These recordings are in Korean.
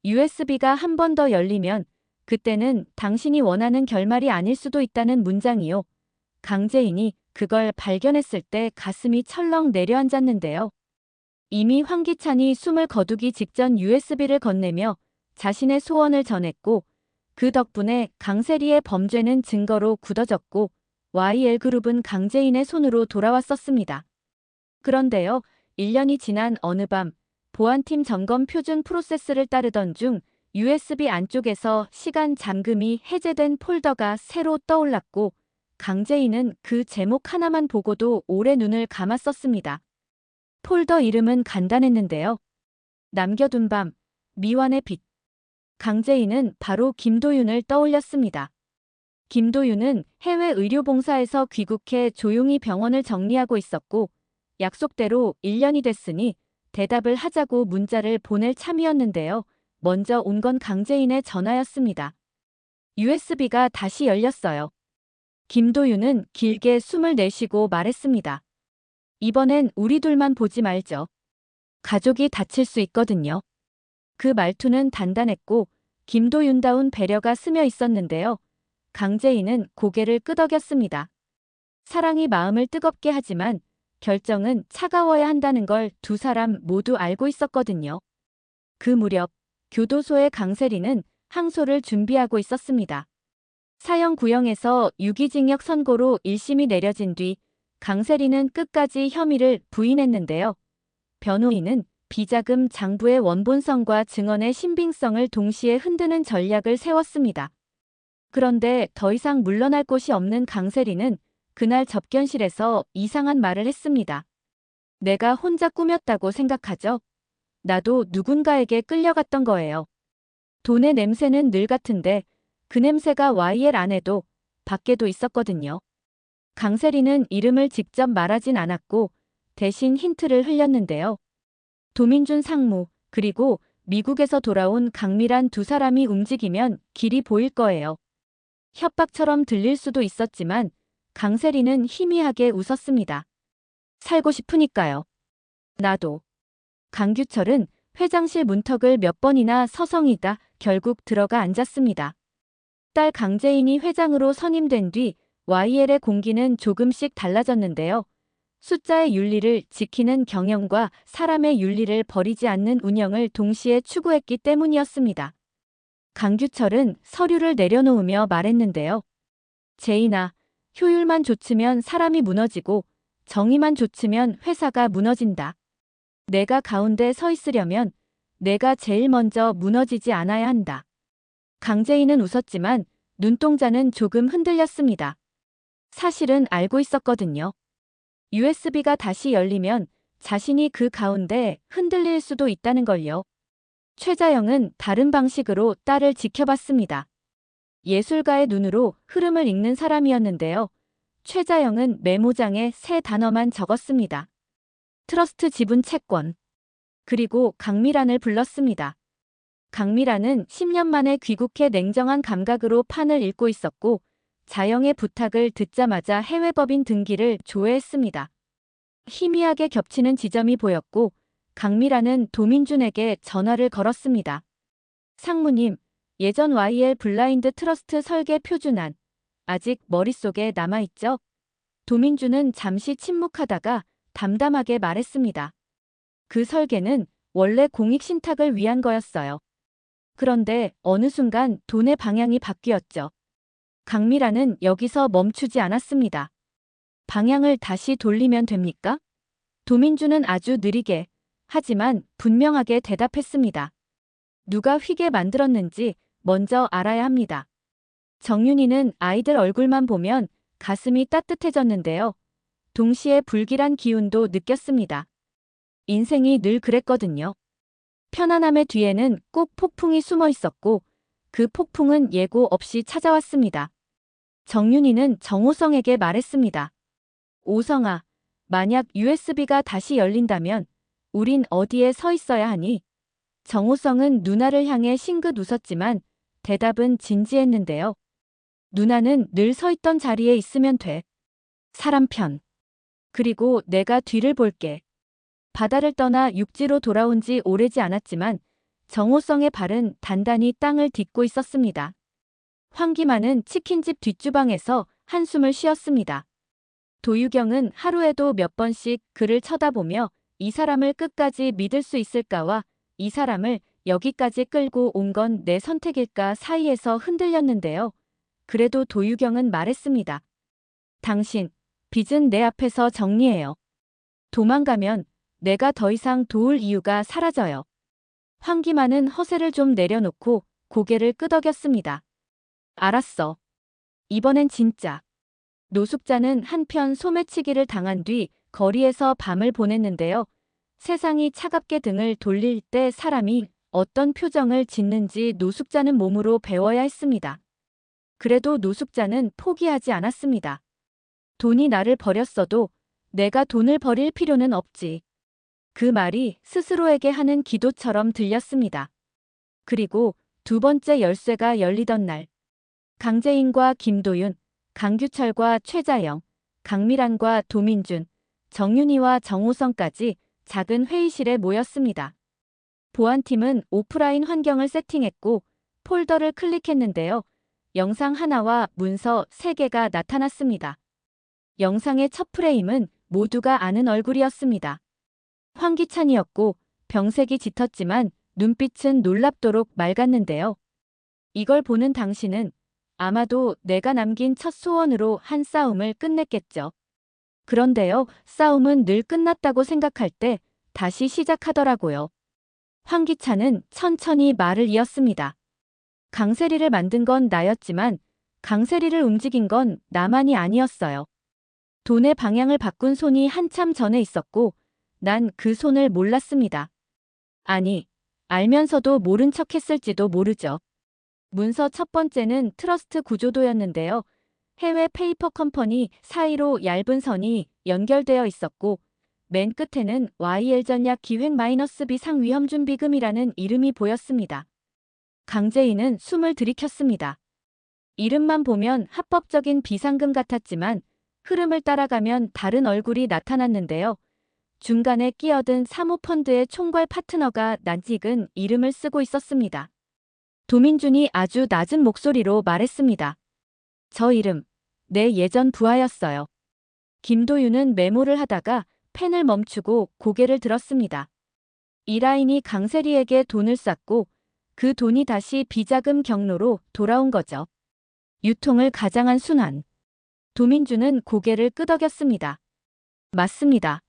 USB가 한 번 더 열리면 그때는 당신이 원하는 결말이 아닐 수도 있다는 문장이요. 강재인이 그걸 발견했을 때 가슴이 철렁 내려앉았는데요. 이미 황기찬이 숨을 거두기 직전 USB를 건네며 자신의 소원을 전했고 그 덕분에 강세리의 범죄는 증거로 굳어졌고 YL그룹은 강재인의 손으로 돌아왔었습니다. 그런데요, 1년이 지난 어느 밤 보안팀 점검 표준 프로세스를 따르던 중 USB 안쪽에서 시간 잠금이 해제된 폴더가 새로 떠올랐고 강재인은 그 제목 하나만 보고도 오래 눈을 감았었습니다. 폴더 이름은 간단했는데요. 남겨둔 밤, 미완의 빛. 강재인은 바로 김도윤을 떠올렸습니다. 김도윤은 해외 의료봉사에서 귀국해 조용히 병원을 정리하고 있었고 약속대로 1년이 됐으니 대답을 하자고 문자를 보낼 참이었는데요. 먼저 온 건 강재인의 전화였습니다. USB가 다시 열렸어요. 김도윤은 길게 숨을 내쉬고 말했습니다. 이번엔 우리 둘만 보지 말죠. 가족이 다칠 수 있거든요. 그 말투는 단단했고 김도윤다운 배려가 스며 있었는데요. 강재인은 고개를 끄덕였습니다. 사랑이 마음을 뜨겁게 하지만 결정은 차가워야 한다는 걸 두 사람 모두 알고 있었거든요. 그 무렵 교도소의 강세리는 항소를 준비하고 있었습니다. 사형 구형에서 유기징역 선고로 1심이 내려진 뒤 강세리는 끝까지 혐의를 부인했는데요. 변호인은 비자금 장부의 원본성과 증언의 신빙성을 동시에 흔드는 전략을 세웠습니다. 그런데 더 이상 물러날 곳이 없는 강세리는 그날 접견실에서 이상한 말을 했습니다. 내가 혼자 꾸몄다고 생각하죠? 나도 누군가에게 끌려갔던 거예요. 돈의 냄새는 늘 같은데 그 냄새가 YL 안에도 밖에도 있었거든요. 강세리는 이름을 직접 말하진 않았고 대신 힌트를 흘렸는데요. 도민준 상무 그리고 미국에서 돌아온 강미란 두 사람이 움직이면 길이 보일 거예요. 협박처럼 들릴 수도 있었지만 강세리는 희미하게 웃었습니다. 살고 싶으니까요. 나도. 강규철은 회장실 문턱을 몇 번이나 서성이다 결국 들어가 앉았습니다. 딸 강재인이 회장으로 선임된 뒤 YL의 공기는 조금씩 달라졌는데요. 숫자의 윤리를 지키는 경영과 사람의 윤리를 버리지 않는 운영을 동시에 추구했기 때문이었습니다. 강규철은 서류를 내려놓으며 말했는데요. 재인아, 효율만 좋으면 사람이 무너지고 정의만 좋으면 회사가 무너진다. 내가 가운데 서 있으려면 내가 제일 먼저 무너지지 않아야 한다. 강재인은 웃었지만 눈동자는 조금 흔들렸습니다. 사실은 알고 있었거든요. USB가 다시 열리면 자신이 그 가운데 흔들릴 수도 있다는 걸요. 최자영은 다른 방식으로 딸을 지켜봤습니다. 예술가의 눈으로 흐름을 읽는 사람이었는데요. 최자영은 메모장에 세 단어만 적었습니다. 트러스트 지분 채권. 그리고 강미란을 불렀습니다. 강미란은 10년 만에 귀국해 냉정한 감각으로 판을 읽고 있었고 자영의 부탁을 듣자마자 해외법인 등기를 조회했습니다. 희미하게 겹치는 지점이 보였고 강미란은 도민준에게 전화를 걸었습니다. 상무님, 예전 YL 블라인드 트러스트 설계 표준안 아직 머릿속에 남아있죠? 도민준은 잠시 침묵하다가 담담하게 말했습니다. 그 설계는 원래 공익신탁을 위한 거였어요. 그런데 어느 순간 돈의 방향이 바뀌었죠. 강미란은 여기서 멈추지 않았습니다. 방향을 다시 돌리면 됩니까? 도민준은 아주 느리게, 하지만 분명하게 대답했습니다. 누가 휘게 만들었는지 먼저 알아야 합니다. 정윤이는 아이들 얼굴만 보면 가슴이 따뜻해졌는데요. 동시에 불길한 기운도 느꼈습니다. 인생이 늘 그랬거든요. 편안함의 뒤에는 꼭 폭풍이 숨어 있었고 그 폭풍은 예고 없이 찾아왔습니다. 정윤이는 정호성에게 말했습니다. 오성아, 만약 USB가 다시 열린다면 우린 어디에 서 있어야 하니? 정호성은 누나를 향해 싱긋 웃었지만 대답은 진지했는데요. 누나는 늘 서 있던 자리에 있으면 돼. 사람 편. 그리고 내가 뒤를 볼게. 바다를 떠나 육지로 돌아온 지 오래지 않았지만 정호성의 발은 단단히 땅을 딛고 있었습니다. 황기만은 치킨집 뒷주방에서 한숨을 쉬었습니다. 도유경은 하루에도 몇 번씩 그를 쳐다보며 이 사람을 끝까지 믿을 수 있을까와 이 사람을 여기까지 끌고 온 건 내 선택일까 사이에서 흔들렸는데요. 그래도 도유경은 말했습니다. 당신, 빚은 내 앞에서 정리해요. 도망가면 내가 더 이상 도울 이유가 사라져요. 황기만은 허세를 좀 내려놓고 고개를 끄덕였습니다. 알았어. 이번엔 진짜. 노숙자는 한편 소매치기를 당한 뒤 거리에서 밤을 보냈는데요. 세상이 차갑게 등을 돌릴 때 사람이 어떤 표정을 짓는지 노숙자는 몸으로 배워야 했습니다. 그래도 노숙자는 포기하지 않았습니다. 돈이 나를 버렸어도 내가 돈을 버릴 필요는 없지. 그 말이 스스로에게 하는 기도처럼 들렸습니다. 그리고 두 번째 열쇠가 열리던 날, 강재인과 김도윤, 강규철과 최자영, 강미란과 도민준, 정윤희와 정호성까지 작은 회의실에 모였습니다. 보안팀은 오프라인 환경을 세팅했고 폴더를 클릭했는데요. 영상 하나와 문서 3개가 나타났습니다. 영상의 첫 프레임은 모두가 아는 얼굴이었습니다. 황기찬이었고 병색이 짙었지만 눈빛은 놀랍도록 맑았는데요. 이걸 보는 당신은 아마도 내가 남긴 첫 소원으로 한 싸움을 끝냈겠죠. 그런데요, 싸움은 늘 끝났다고 생각할 때 다시 시작하더라고요. 황기찬은 천천히 말을 이었습니다. 강세리를 만든 건 나였지만 강세리를 움직인 건 나만이 아니었어요. 돈의 방향을 바꾼 손이 한참 전에 있었고 난 그 손을 몰랐습니다. 아니, 알면서도 모른 척 했을지도 모르죠. 문서 첫 번째는 트러스트 구조도였는데요. 해외 페이퍼 컴퍼니 사이로 얇은 선이 연결되어 있었고 맨 끝에는 YL전략 기획-B 비상위험준비금이라는 이름이 보였습니다. 강재인은 숨을 들이켰습니다. 이름만 보면 합법적인 비상금 같았지만 흐름을 따라가면 다른 얼굴이 나타났는데요. 중간에 끼어든 사모펀드의 총괄 파트너가 낯익은 이름을 쓰고 있었습니다. 도민준이 아주 낮은 목소리로 말했습니다. 저 이름, 내 예전 부하였어요. 김도윤은 메모를 하다가 펜을 멈추고 고개를 들었습니다. 이 라인이 강세리에게 돈을 쌌고 그 돈이 다시 비자금 경로로 돌아온 거죠. 유통을 가장한 순환. 도민준은 고개를 끄덕였습니다. 맞습니다.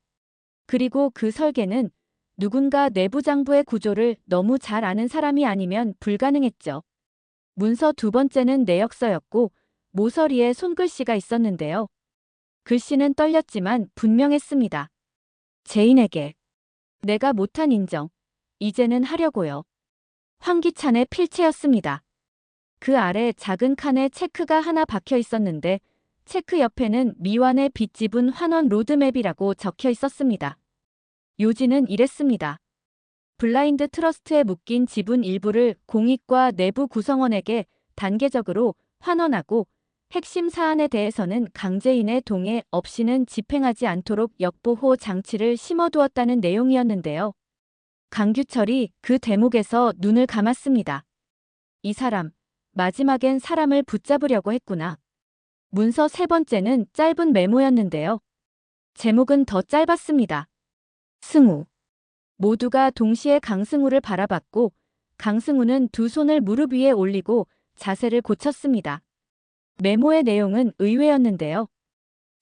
그리고 그 설계는 누군가 내부장부의 구조를 너무 잘 아는 사람이 아니면 불가능했죠. 문서 두 번째는 내역서였고 모서리에 손글씨가 있었는데요. 글씨는 떨렸지만 분명했습니다. 제인에게. 내가 못한 인정. 이제는 하려고요. 황기찬의 필체였습니다. 그 아래 작은 칸에 체크가 하나 박혀 있었는데 체크 옆에는 미완의 빚지분 환원 로드맵이라고 적혀 있었습니다. 요지는 이랬습니다. 블라인드 트러스트에 묶인 지분 일부를 공익과 내부 구성원에게 단계적으로 환원하고 핵심 사안에 대해서는 강재인의 동의 없이는 집행하지 않도록 역보호 장치를 심어두었다는 내용이었는데요. 강규철이 그 대목에서 눈을 감았습니다. 이 사람, 마지막엔 사람을 붙잡으려고 했구나. 문서 세 번째는 짧은 메모였는데요. 제목은 더 짧았습니다. 승우. 모두가 동시에 강승우를 바라봤고 강승우는 두 손을 무릎 위에 올리고 자세를 고쳤습니다. 메모의 내용은 의외였는데요.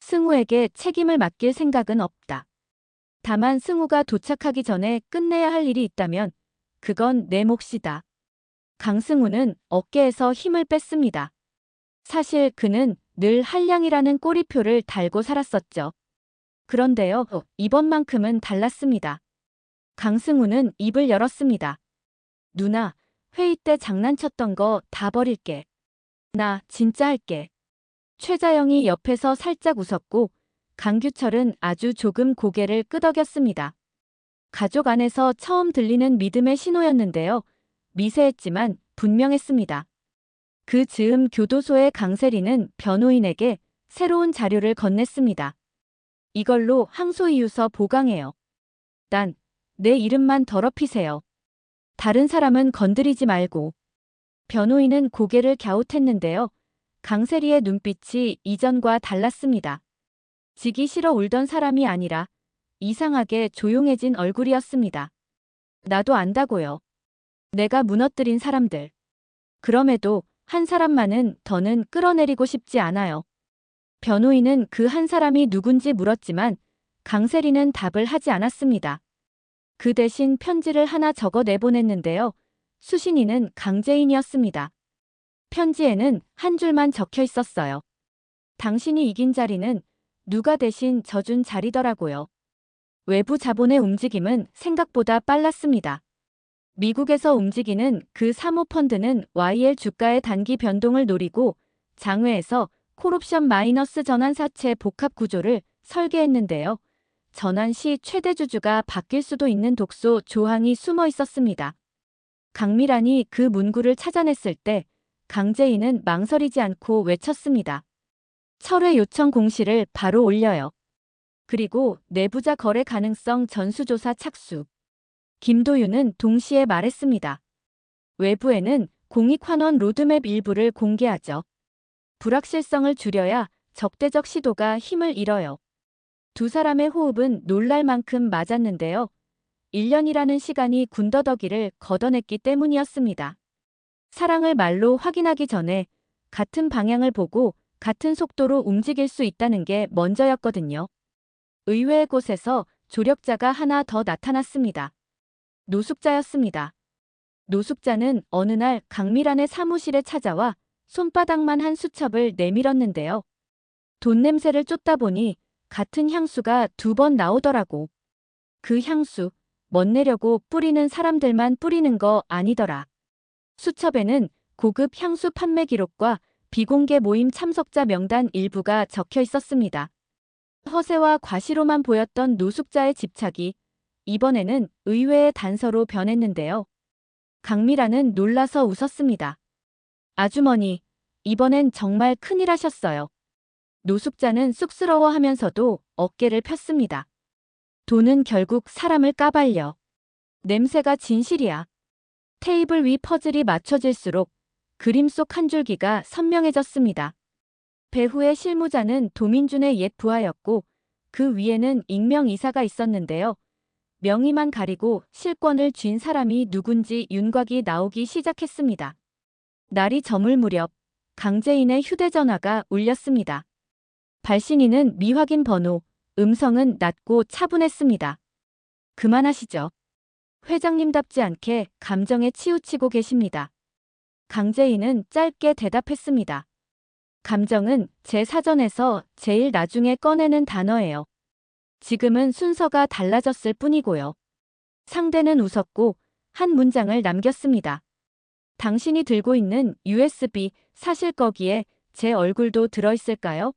승우에게 책임을 맡길 생각은 없다. 다만 승우가 도착하기 전에 끝내야 할 일이 있다면 그건 내 몫이다. 강승우는 어깨에서 힘을 뺐습니다. 사실 그는 늘 한량이라는 꼬리표를 달고 살았었죠. 그런데요, 이번만큼은 달랐습니다. 강승우는 입을 열었습니다. 누나, 회의 때 장난쳤던 거 다 버릴게. 나 진짜 할게. 최자영이 옆에서 살짝 웃었고 강규철은 아주 조금 고개를 끄덕였습니다. 가족 안에서 처음 들리는 믿음의 신호였는데요. 미세했지만 분명했습니다. 그 즈음 교도소의 강세리는 변호인에게 새로운 자료를 건넸습니다. 이걸로 항소이유서 보강해요. 단, 내 이름만 더럽히세요. 다른 사람은 건드리지 말고. 변호인은 고개를 갸웃했는데요. 강세리의 눈빛이 이전과 달랐습니다. 지기 싫어 울던 사람이 아니라 이상하게 조용해진 얼굴이었습니다. 나도 안다고요. 내가 무너뜨린 사람들. 그럼에도 한 사람만은 더는 끌어내리고 싶지 않아요. 변호인은 그 한 사람이 누군지 물었지만 강세리는 답을 하지 않았습니다. 그 대신 편지를 하나 적어 내보냈는데요. 수신인은 강재인이었습니다. 편지에는 한 줄만 적혀 있었어요. 당신이 이긴 자리는 누가 대신 져준 자리더라고요. 외부 자본의 움직임은 생각보다 빨랐습니다. 미국에서 움직이는 그 사모펀드는 YL 주가의 단기 변동을 노리고 장외에서 콜옵션 마이너스 전환사채 복합 구조를 설계했는데요. 전환 시 최대 주주가 바뀔 수도 있는 독소 조항이 숨어 있었습니다. 강미란이 그 문구를 찾아냈을 때 강재인은 망설이지 않고 외쳤습니다. 철회 요청 공시를 바로 올려요. 그리고 내부자 거래 가능성 전수조사 착수. 김도윤은 동시에 말했습니다. 외부에는 공익환원 로드맵 일부를 공개하죠. 불확실성을 줄여야 적대적 시도가 힘을 잃어요. 두 사람의 호흡은 놀랄 만큼 맞았는데요. 1년이라는 시간이 군더더기를 걷어냈기 때문이었습니다. 사랑을 말로 확인하기 전에 같은 방향을 보고 같은 속도로 움직일 수 있다는 게 먼저였거든요. 의외의 곳에서 조력자가 하나 더 나타났습니다. 노숙자였습니다. 노숙자는 어느 날 강미란의 사무실에 찾아와 손바닥만 한 수첩을 내밀었는데요. 돈 냄새를 쫓다 보니 같은 향수가 2번 나오더라고. 그 향수, 멋내려고 뿌리는 사람들만 뿌리는 거 아니더라. 수첩에는 고급 향수 판매 기록과 비공개 모임 참석자 명단 일부가 적혀 있었습니다. 허세와 과시로만 보였던 노숙자의 집착이 이번에는 의외의 단서로 변했는데요. 강미란은 놀라서 웃었습니다. 아주머니, 이번엔 정말 큰일 하셨어요. 노숙자는 쑥스러워하면서도 어깨를 폈습니다. 돈은 결국 사람을 까발려. 냄새가 진실이야. 테이블 위 퍼즐이 맞춰질수록 그림 속 한 줄기가 선명해졌습니다. 배후의 실무자는 도민준의 옛 부하였고 그 위에는 익명이사가 있었는데요. 명의만 가리고 실권을 쥔 사람이 누군지 윤곽이 나오기 시작했습니다. 날이 저물 무렵 강재인의 휴대전화가 울렸습니다. 발신인은 미확인 번호, 음성은 낮고 차분했습니다. 그만하시죠. 회장님답지 않게 감정에 치우치고 계십니다. 강재인은 짧게 대답했습니다. 감정은 제 사전에서 제일 나중에 꺼내는 단어예요. 지금은 순서가 달라졌을 뿐이고요. 상대는 웃었고 한 문장을 남겼습니다. 당신이 들고 있는 USB 사실 거기에 제 얼굴도 들어있을까요?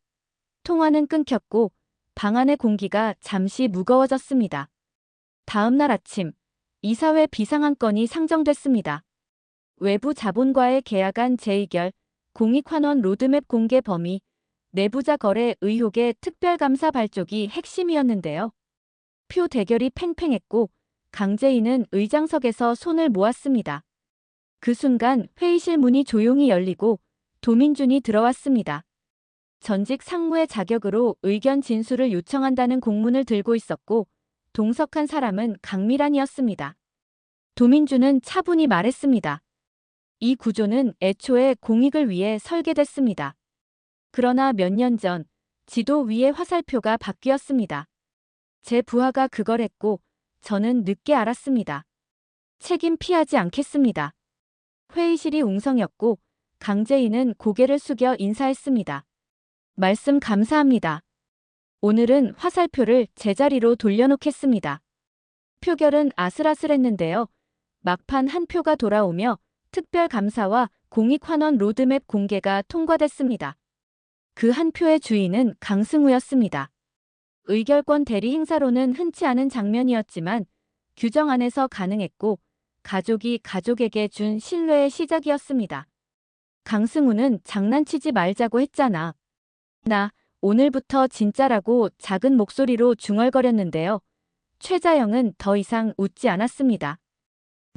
통화는 끊겼고 방 안의 공기가 잠시 무거워졌습니다. 다음 날 아침 이사회 비상한 건이 상정됐습니다. 외부 자본과의 계약안 재의결, 공익환원 로드맵 공개 범위, 내부자 거래 의혹의 특별감사 발족이 핵심이었는데요. 표 대결이 팽팽했고 강재인은 의장석에서 손을 모았습니다. 그 순간 회의실 문이 조용히 열리고 도민준이 들어왔습니다. 전직 상무의 자격으로 의견 진술을 요청한다는 공문을 들고 있었고 동석한 사람은 강미란이었습니다. 도민준은 차분히 말했습니다. 이 구조는 애초에 공익을 위해 설계됐습니다. 그러나 몇 년 전 지도 위의 화살표가 바뀌었습니다. 제 부하가 그걸 했고 저는 늦게 알았습니다. 책임 피하지 않겠습니다. 회의실이 웅성였고 강재인은 고개를 숙여 인사했습니다. 말씀 감사합니다. 오늘은 화살표를 제자리로 돌려놓겠습니다. 표결은 아슬아슬했는데요. 막판 한 표가 돌아오며 특별감사와 공익환원 로드맵 공개가 통과됐습니다. 그 한 표의 주인은 강승우였습니다. 의결권 대리 행사로는 흔치 않은 장면이었지만 규정 안에서 가능했고 가족이 가족에게 준 신뢰의 시작이었습니다. 강승우는 장난치지 말자고 했잖아. 나 오늘부터 진짜라고 작은 목소리로 중얼거렸는데요. 최자영은 더 이상 웃지 않았습니다.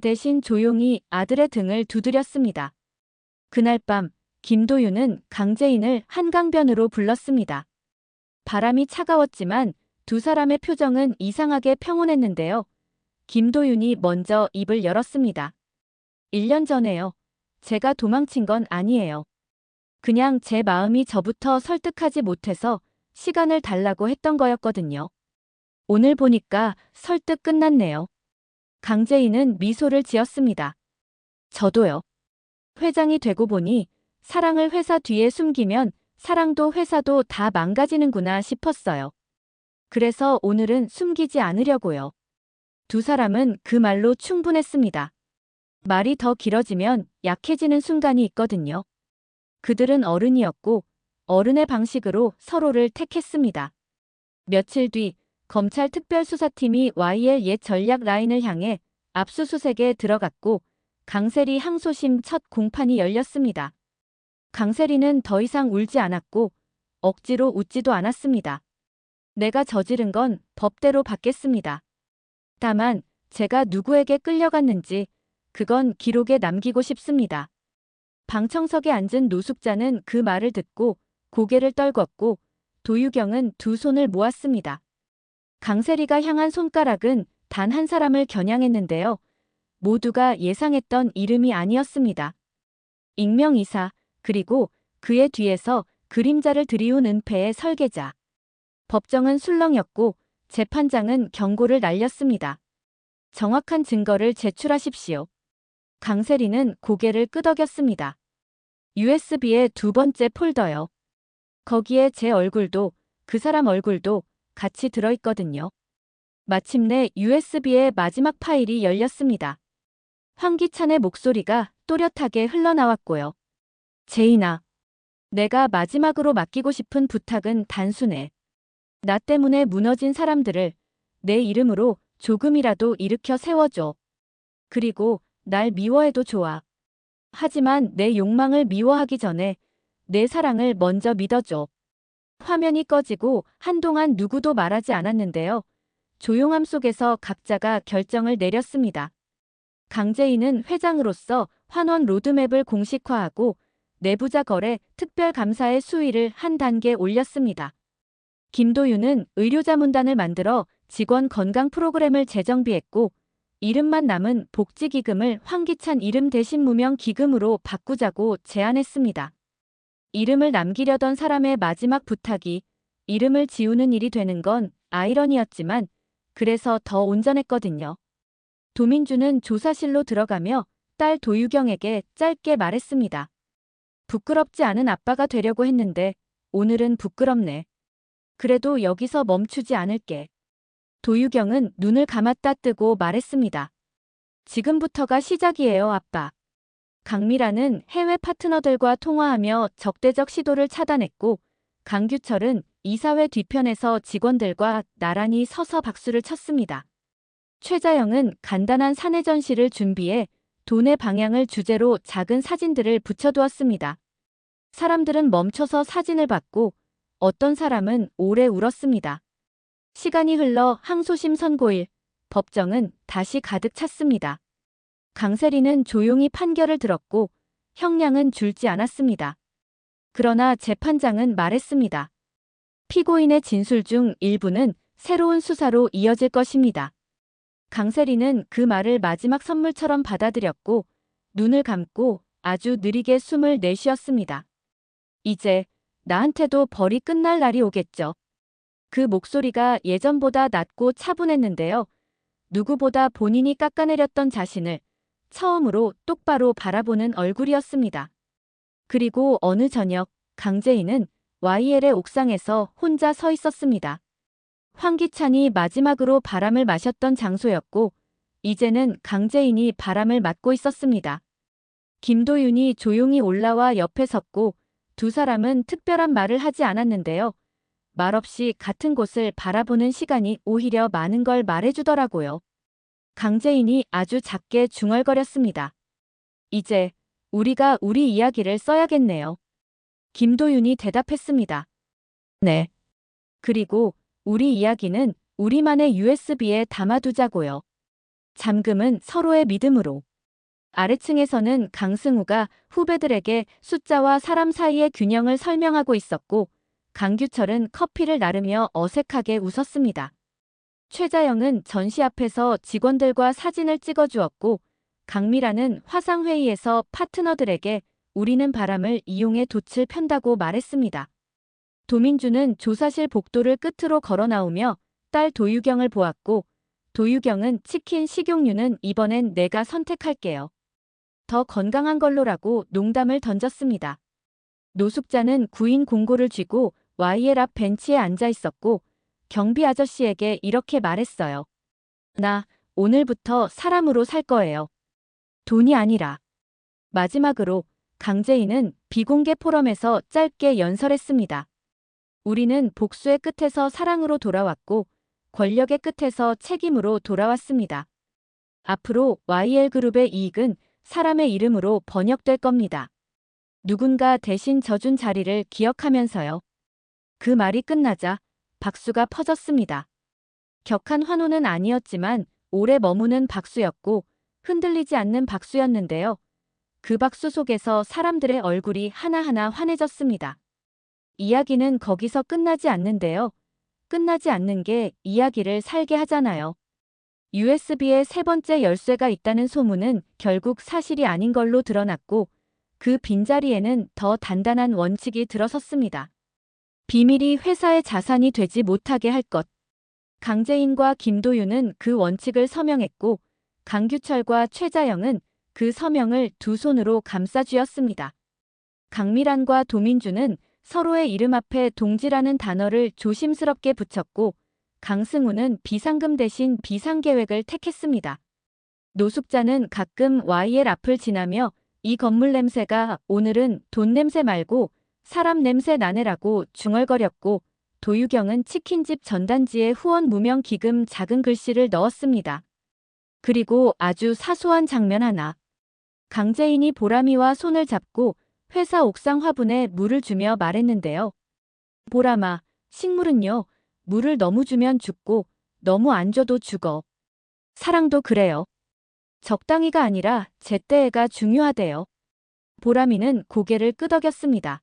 대신 조용히 아들의 등을 두드렸습니다. 그날 밤 김도윤은 강재인을 한강변으로 불렀습니다. 바람이 차가웠지만 두 사람의 표정은 이상하게 평온했는데요. 김도윤이 먼저 입을 열었습니다. 1년 전에요. 제가 도망친 건 아니에요. 그냥 제 마음이 저부터 설득하지 못해서 시간을 달라고 했던 거였거든요. 오늘 보니까 설득 끝났네요. 강재인은 미소를 지었습니다. 저도요. 회장이 되고 보니 사랑을 회사 뒤에 숨기면 사랑도 회사도 다 망가지는구나 싶었어요. 그래서 오늘은 숨기지 않으려고요. 두 사람은 그 말로 충분했습니다. 말이 더 길어지면 약해지는 순간이 있거든요. 그들은 어른이었고 어른의 방식으로 서로를 택했습니다. 며칠 뒤 검찰 특별수사팀이 Y의 옛 전략 라인을 향해 압수수색에 들어갔고 강세리 항소심 첫 공판이 열렸습니다. 강세리는 더 이상 울지 않았고 억지로 웃지도 않았습니다. 내가 저지른 건 법대로 받겠습니다. 다만 제가 누구에게 끌려갔는지 그건 기록에 남기고 싶습니다. 방청석에 앉은 노숙자는 그 말을 듣고 고개를 떨궜고 도유경은 두 손을 모았습니다. 강세리가 향한 손가락은 단 한 사람을 겨냥했는데요. 모두가 예상했던 이름이 아니었습니다. 익명이사, 그리고 그의 뒤에서 그림자를 들이운 은폐의 설계자. 법정은 술렁였고 재판장은 경고를 날렸습니다. 정확한 증거를 제출하십시오. 강세리는 고개를 끄덕였습니다. USB의 두 번째 폴더요. 거기에 제 얼굴도 그 사람 얼굴도 같이 들어있거든요. 마침내 USB의 마지막 파일이 열렸습니다. 황기찬의 목소리가 또렷하게 흘러나왔고요. 제인아, 내가 마지막으로 맡기고 싶은 부탁은 단순해. 나 때문에 무너진 사람들을 내 이름으로 조금이라도 일으켜 세워줘. 그리고 날 미워해도 좋아. 하지만 내 욕망을 미워하기 전에 내 사랑을 먼저 믿어줘. 화면이 꺼지고 한동안 누구도 말하지 않았는데요. 조용함 속에서 각자가 결정을 내렸습니다. 강재인은 회장으로서 환원 로드맵을 공식화하고 내부자 거래 특별감사의 수위를 한 단계 올렸습니다. 김도윤은 의료자문단을 만들어 직원 건강 프로그램을 재정비했고 이름만 남은 복지기금을 황기찬 이름 대신 무명기금으로 바꾸자고 제안했습니다. 이름을 남기려던 사람의 마지막 부탁이 이름을 지우는 일이 되는 건 아이러니였지만 그래서 더 온전했거든요. 도민주는 조사실로 들어가며 딸 도유경에게 짧게 말했습니다. 부끄럽지 않은 아빠가 되려고 했는데 오늘은 부끄럽네. 그래도 여기서 멈추지 않을게. 도유경은 눈을 감았다 뜨고 말했습니다. 지금부터가 시작이에요, 아빠. 강미라는 해외 파트너들과 통화하며 적대적 시도를 차단했고 강규철은 이사회 뒤편에서 직원들과 나란히 서서 박수를 쳤습니다. 최자영은 간단한 사내 전시를 준비해 돈의 방향을 주제로 작은 사진들을 붙여두었습니다. 사람들은 멈춰서 사진을 받고 어떤 사람은 오래 울었습니다. 시간이 흘러 항소심 선고일, 법정은 다시 가득 찼습니다. 강세리는 조용히 판결을 들었고 형량은 줄지 않았습니다. 그러나 재판장은 말했습니다. 피고인의 진술 중 일부는 새로운 수사로 이어질 것입니다. 강세리는 그 말을 마지막 선물처럼 받아들였고 눈을 감고 아주 느리게 숨을 내쉬었습니다. 이제 나한테도 벌이 끝날 날이 오겠죠. 그 목소리가 예전보다 낮고 차분했는데요. 누구보다 본인이 깎아내렸던 자신을 처음으로 똑바로 바라보는 얼굴이었습니다. 그리고 어느 저녁 강재인은 YL의 옥상에서 혼자 서 있었습니다. 황기찬이 마지막으로 바람을 마셨던 장소였고 이제는 강재인이 바람을 맡고 있었습니다. 김도윤이 조용히 올라와 옆에 섰고 두 사람은 특별한 말을 하지 않았는데요. 말없이 같은 곳을 바라보는 시간이 오히려 많은 걸 말해주더라고요. 강재인이 아주 작게 중얼거렸습니다. 이제 우리가 우리 이야기를 써야겠네요. 김도윤이 대답했습니다. 네. 그리고 우리 이야기는 우리만의 USB에 담아두자고요. 잠금은 서로의 믿음으로. 아래층에서는 강승우가 후배들에게 숫자와 사람 사이의 균형을 설명하고 있었고, 강규철은 커피를 나르며 어색하게 웃었습니다. 최자영은 전시 앞에서 직원들과 사진을 찍어주었고, 강미라는 화상회의에서 파트너들에게 우리는 바람을 이용해 돛을 편다고 말했습니다. 도민주는 조사실 복도를 끝으로 걸어 나오며 딸 도유경을 보았고, 도유경은 치킨 식용유는 이번엔 내가 선택할게요. 더 건강한 걸로라고 농담을 던졌습니다. 노숙자는 구인 공고를 쥐고 YL 앞 벤치에 앉아 있었고, 경비 아저씨에게 이렇게 말했어요. 나 오늘부터 사람으로 살 거예요. 돈이 아니라. 마지막으로 강재인은 비공개 포럼에서 짧게 연설했습니다. 우리는 복수의 끝에서 사랑으로 돌아왔고, 권력의 끝에서 책임으로 돌아왔습니다. 앞으로 YL그룹의 이익은 사람의 이름으로 번역될 겁니다. 누군가 대신 져준 자리를 기억하면서요. 그 말이 끝나자 박수가 퍼졌습니다. 격한 환호는 아니었지만 오래 머무는 박수였고 흔들리지 않는 박수였는데요. 그 박수 속에서 사람들의 얼굴이 하나하나 환해졌습니다. 이야기는 거기서 끝나지 않는데요. 끝나지 않는 게 이야기를 살게 하잖아요. USB에 세 번째 열쇠가 있다는 소문은 결국 사실이 아닌 걸로 드러났고, 그 빈자리에는 더 단단한 원칙이 들어섰습니다. 비밀이 회사의 자산이 되지 못하게 할 것. 강재인과 김도윤은 그 원칙을 서명했고, 강규철과 최자영은 그 서명을 두 손으로 감싸쥐었습니다. 강미란과 도민주는 서로의 이름 앞에 동지라는 단어를 조심스럽게 붙였고, 강승우는 비상금 대신 비상계획을 택했습니다. 노숙자는 가끔 YL 앞을 지나며 이 건물 냄새가 오늘은 돈 냄새 말고 사람 냄새 나네라고 중얼거렸고, 도유경은 치킨집 전단지에 후원 무명 기금 작은 글씨를 넣었습니다. 그리고 아주 사소한 장면 하나. 강재인이 보람이와 손을 잡고 회사 옥상 화분에 물을 주며 말했는데요. 보람아, 식물은요, 물을 너무 주면 죽고 너무 안 줘도 죽어. 사랑도 그래요. 적당히가 아니라 제때가 중요하대요. 보람이는 고개를 끄덕였습니다.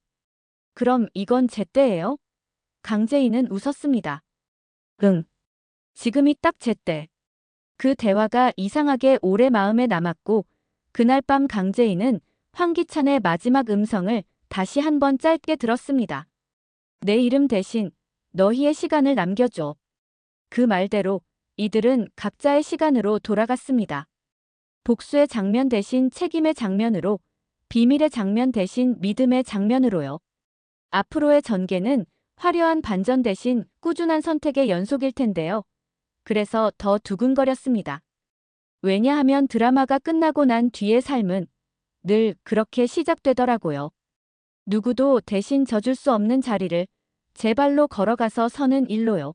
그럼 이건 제때예요? 강재인은 웃었습니다. 응. 지금이 딱 제때. 그 대화가 이상하게 오래 마음에 남았고, 그날 밤 강재인은 황기찬의 마지막 음성을 다시 한번 짧게 들었습니다. 내 이름 대신 너희의 시간을 남겨줘. 그 말대로 이들은 각자의 시간으로 돌아갔습니다. 복수의 장면 대신 책임의 장면으로, 비밀의 장면 대신 믿음의 장면으로요. 앞으로의 전개는 화려한 반전 대신 꾸준한 선택의 연속일 텐데요. 그래서 더 두근거렸습니다. 왜냐하면 드라마가 끝나고 난 뒤의 삶은 늘 그렇게 시작되더라고요. 누구도 대신 져줄 수 없는 자리를 제 발로 걸어가서 서는 일로요.